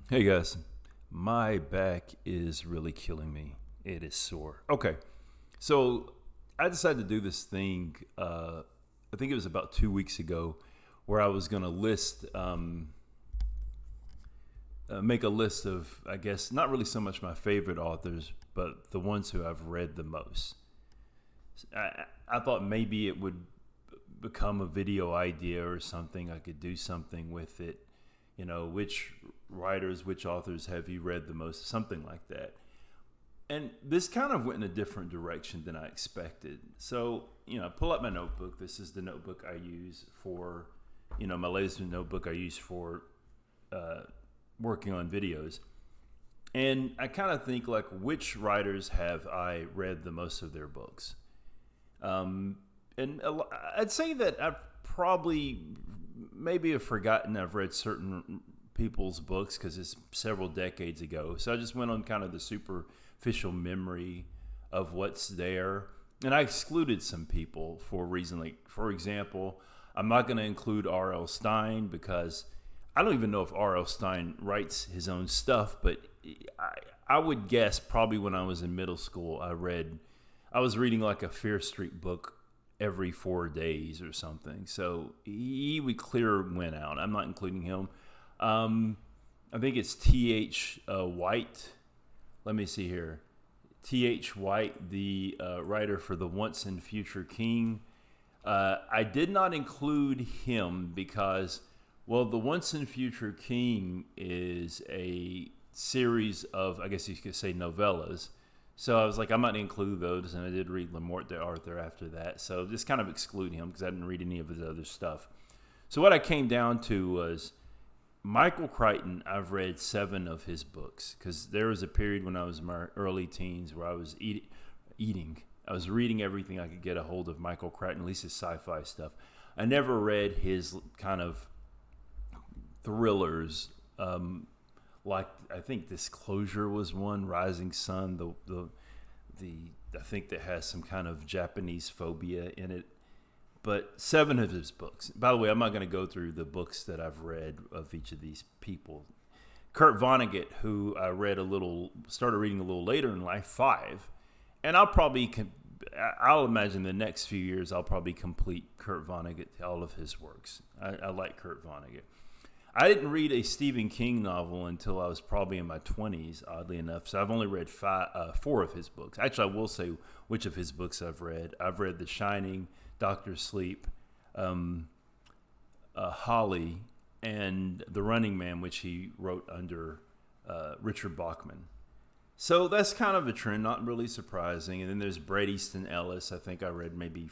Hey guys, my back is really killing me. It is sore. Okay, so I decided to do this thing. I think it was about 2 weeks ago, where I was going to make a list of, I guess, not really so much my favorite authors, but the ones who I've read the most. I thought maybe it would become a video idea or something. I could do something with it. Which writers, which authors have you read the most? Something like that. And this kind of went in a different direction than I expected. So, I pull out my notebook. This is the notebook I use for, my latest notebook I use for working on videos. And I kind of think, like, which writers have I read the most of their books? I'd say that I've probably maybe have forgotten I've read certain people's books because it's several decades ago. So I just went on kind of the superficial memory of what's there. And I excluded some people for a reason. Like, for example, I'm not going to include R.L. Stine because I don't even know if R.L. Stine writes his own stuff, but I would guess probably when I was in middle school, I was reading like a Fear Street book every 4 days or something. So he would clear win out. I'm not including him. I think it's T.H. White. Let me see here. T.H. White, the writer for The Once and Future King. I did not include him because, well, The Once and Future King is a series of, I guess you could say, novellas. So I was like, I'm not going to include those, and I did read Le Morte d'Arthur after that. So just kind of exclude him because I didn't read any of his other stuff. So what I came down to was Michael Crichton. I've read 7 of his books because there was a period when I was in my early teens where I was eating. I was reading everything I could get a hold of Michael Crichton, at least his sci-fi stuff. I never read his kind of thrillers. Like, I think Disclosure was one, Rising Sun, the I think that has some kind of Japanese phobia in it. But 7 of his books. By the way, I'm not going to go through the books that I've read of each of these people. Kurt Vonnegut, who I started reading a little later in life, 5. And I'll imagine the next few years I'll probably complete Kurt Vonnegut, all of his works. I like Kurt Vonnegut. I didn't read a Stephen King novel until I was probably in my 20s, oddly enough. So I've only read 4 of his books. Actually, I will say which of his books I've read. I've read The Shining, Doctor Sleep, Holly, and The Running Man, which he wrote under Richard Bachman. So that's kind of a trend, not really surprising. And then there's Bret Easton Ellis. I think I read maybe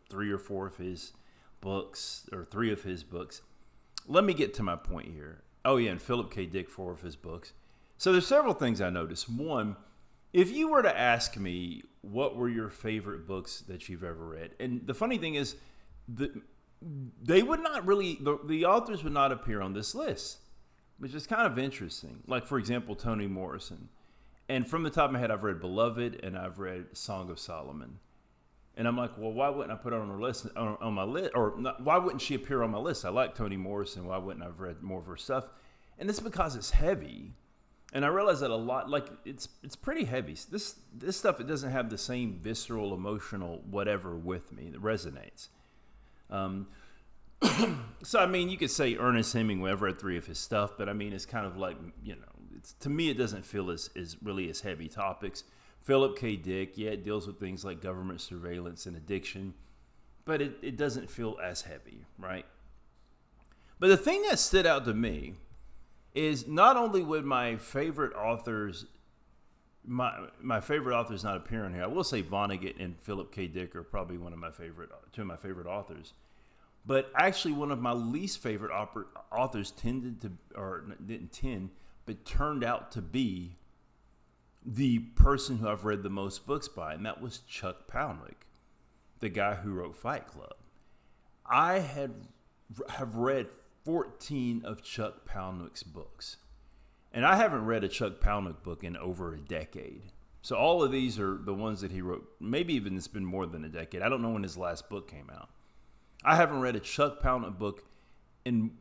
3 or 4 of his books, or 3 of his books. Let me get to my point here. Oh, yeah, and Philip K. Dick, 4 of his books. So there's several things I noticed. One, if you were to ask me what were your favorite books that you've ever read, and the funny thing is, they would not really, the authors would not appear on this list, which is kind of interesting. Like, for example, Toni Morrison. And from the top of my head, I've read Beloved and I've read Song of Solomon. And I'm like, well, why wouldn't I put her on her list, on my list, or not, why wouldn't she appear on my list? I like Toni Morrison. Why wouldn't I have read more of her stuff? And it's because it's heavy, and I realize that a lot. Like, it's pretty heavy. This stuff, it doesn't have the same visceral, emotional whatever with me that resonates. So I mean, you could say Ernest Hemingway. I've read 3 of his stuff, but I mean, it's kind of like, to me, it doesn't feel as really as heavy topics. Philip K. Dick, yeah, it deals with things like government surveillance and addiction, but it doesn't feel as heavy, right? But the thing that stood out to me is not only would my favorite authors not appear in here. I will say Vonnegut and Philip K. Dick are probably 2 of my favorite authors. But actually, one of my least favorite authors turned out to be the person who I've read the most books by, and that was Chuck Palahniuk, the guy who wrote Fight Club. I have read 14 of Chuck Palahniuk's books, and I haven't read a Chuck Palahniuk book in over a decade. So all of these are the ones that he wrote. Maybe even it's been more than a decade. I don't know when his last book came out. I haven't read a Chuck Palahniuk book in,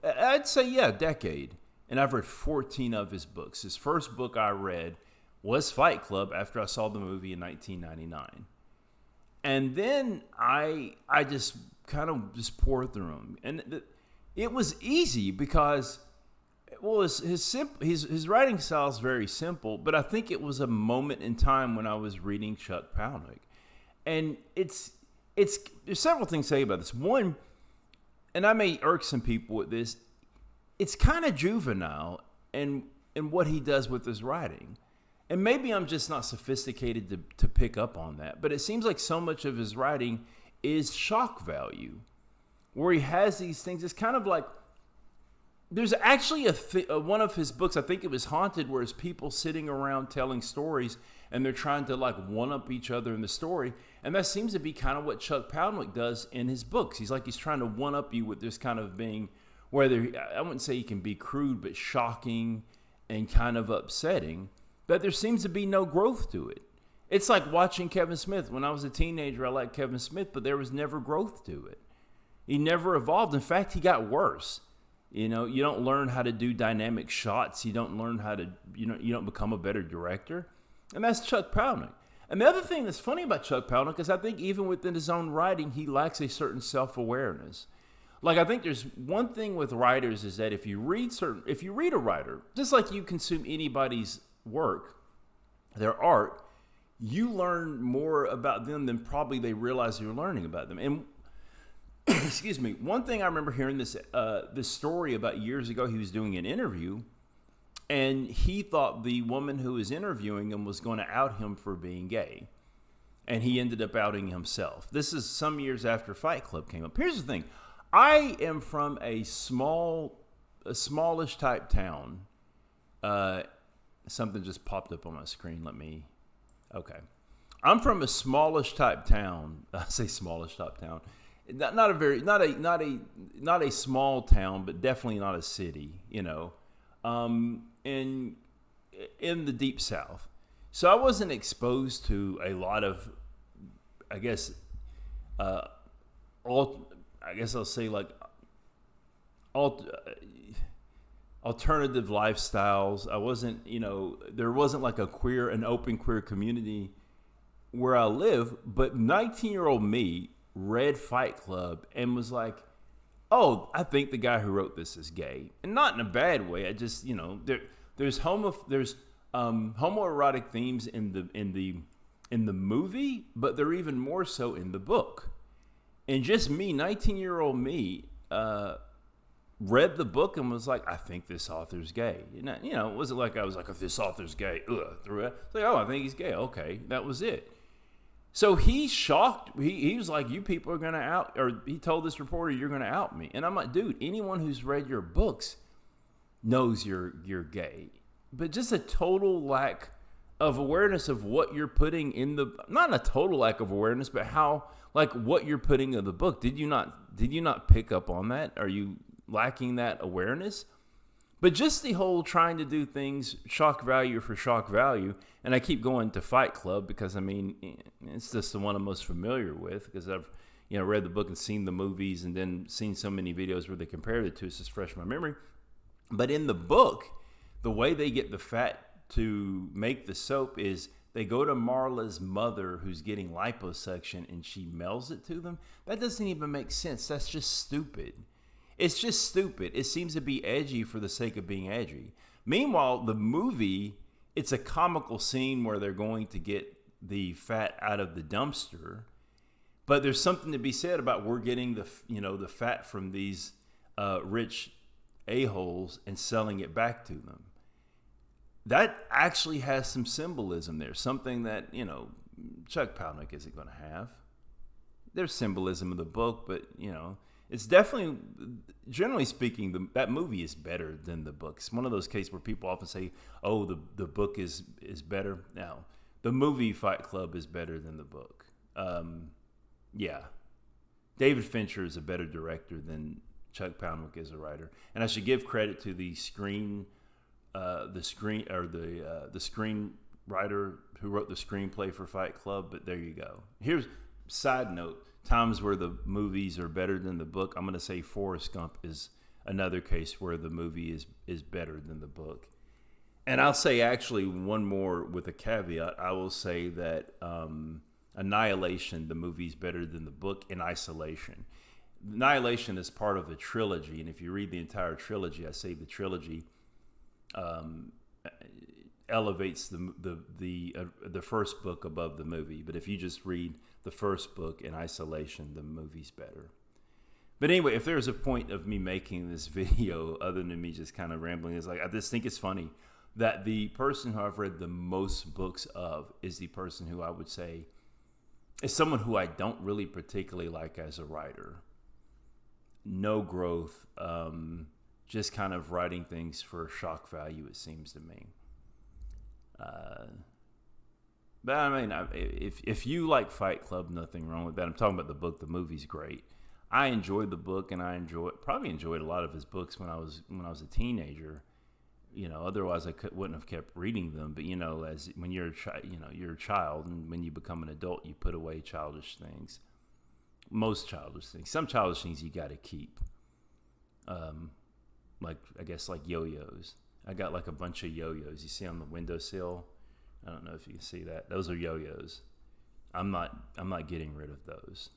I'd say, a decade. and I've read 14 of his books. His first book I read was Fight Club after I saw the movie in 1999. And then I just kind of just poured through them. And it was easy because, well, his writing style is very simple, but I think it was a moment in time when I was reading Chuck Palahniuk. And there's several things to say about this. One, and I may irk some people with this, it's kind of juvenile in what he does with his writing. And maybe I'm just not sophisticated to pick up on that, but it seems like so much of his writing is shock value, where he has these things. It's kind of like, there's actually one of his books, I think it was Haunted, where it's people sitting around telling stories and they're trying to like one-up each other in the story. And that seems to be kind of what Chuck Palahniuk does in his books. He's trying to one-up you with this kind of being, whether, I wouldn't say he can be crude, but shocking and kind of upsetting. But there seems to be no growth to it. It's like watching Kevin Smith. When I was a teenager, I liked Kevin Smith, but there was never growth to it. He never evolved. In fact, he got worse. You know, you don't learn how to do dynamic shots. You don't learn how to, you don't become a better director. And that's Chuck Palahniuk. And the other thing that's funny about Chuck Palahniuk is I think even within his own writing, he lacks a certain self-awareness. Like, I think there's one thing with writers is that if you read a writer, just like you consume anybody's work, their art, you learn more about them than probably they realize you're learning about them. And excuse me, one thing I remember hearing this story about years ago, he was doing an interview and he thought the woman who was interviewing him was going to out him for being gay. And he ended up outing himself. This is some years after Fight Club came up. Here's the thing. I am from a smallish type town. Something just popped up on my screen. Okay. I'm from a smallish type town. I say smallish type town. Not a small town, but definitely not a city, in the deep South. So I wasn't exposed to a lot of, alternative lifestyles. I wasn't, there wasn't like an open queer community where I live, but 19-year-old me read Fight Club and was like, oh, I think the guy who wrote this is gay. And not in a bad way. I just, there's homoerotic themes in the movie, but they're even more so in the book. And just me, 19-year-old me, read the book and was like, I think this author's gay. It wasn't like I was like, if this author's gay, through it. It's like, oh, I think he's gay. Okay, that was it. So he's shocked. He was like, you people are going to out, or he told this reporter, you're going to out me. And I'm like, dude, anyone who's read your books knows you're gay. But just a total lack of awareness of what you're putting in not a total lack of awareness, but how, like, what you're putting in the book. Did you not pick up on that? Are you lacking that awareness? But just the whole trying to do things shock value for shock value, and I keep going to Fight Club because it's just the one I'm most familiar with because I've read the book and seen the movies and then seen so many videos where they compare the two. It's just fresh in my memory. But in the book, the way they get the fat to make the soap is they go to Marla's mother who's getting liposuction and she mails it to them. That doesn't even make sense. That's just stupid. It's just stupid. It seems to be edgy for the sake of being edgy. Meanwhile, the movie, it's a comical scene where they're going to get the fat out of the dumpster. But there's something to be said about we're getting the fat from these rich a-holes and selling it back to them. That actually has some symbolism there. Something that, Chuck Palahniuk isn't going to have. There's symbolism in the book, but, it's definitely, generally speaking, that movie is better than the book. It's one of those cases where people often say, oh, the book is better. Now, the movie Fight Club is better than the book. Yeah. David Fincher is a better director than Chuck Palahniuk is a writer. And I should give credit to the screenwriter who wrote the screenplay for Fight Club, but there you go. Here's side note. Times where the movies are better than the book, I'm going to say Forrest Gump is another case where the movie is better than the book. And I'll say actually one more with a caveat. I will say that Annihilation, the movie's better than the book in isolation. Annihilation is part of a trilogy, and if you read the entire trilogy, I say the trilogy elevates the first book above the movie. But if you just read the first book in isolation, the movie's better. But anyway, if there's a point of me making this video other than me just kind of rambling, is like I just think it's funny that the person who I've read the most books of is the person who I would say is someone who I don't really particularly like as a writer. No growth, just kind of writing things for shock value, it seems to me. But I mean, if you like Fight Club, nothing wrong with that. I'm talking about the book. The movie's great. I enjoyed the book, and probably enjoyed a lot of his books when I was a teenager. You know, otherwise wouldn't have kept reading them. But you know, when you're a child, and when you become an adult, you put away childish things. Most childish things. Some childish things you got to keep. Like I guess like yo-yos. I got like a bunch of yo-yos. You see on the windowsill. I don't know if you can see that. Those are yo-yos. I'm not getting rid of those.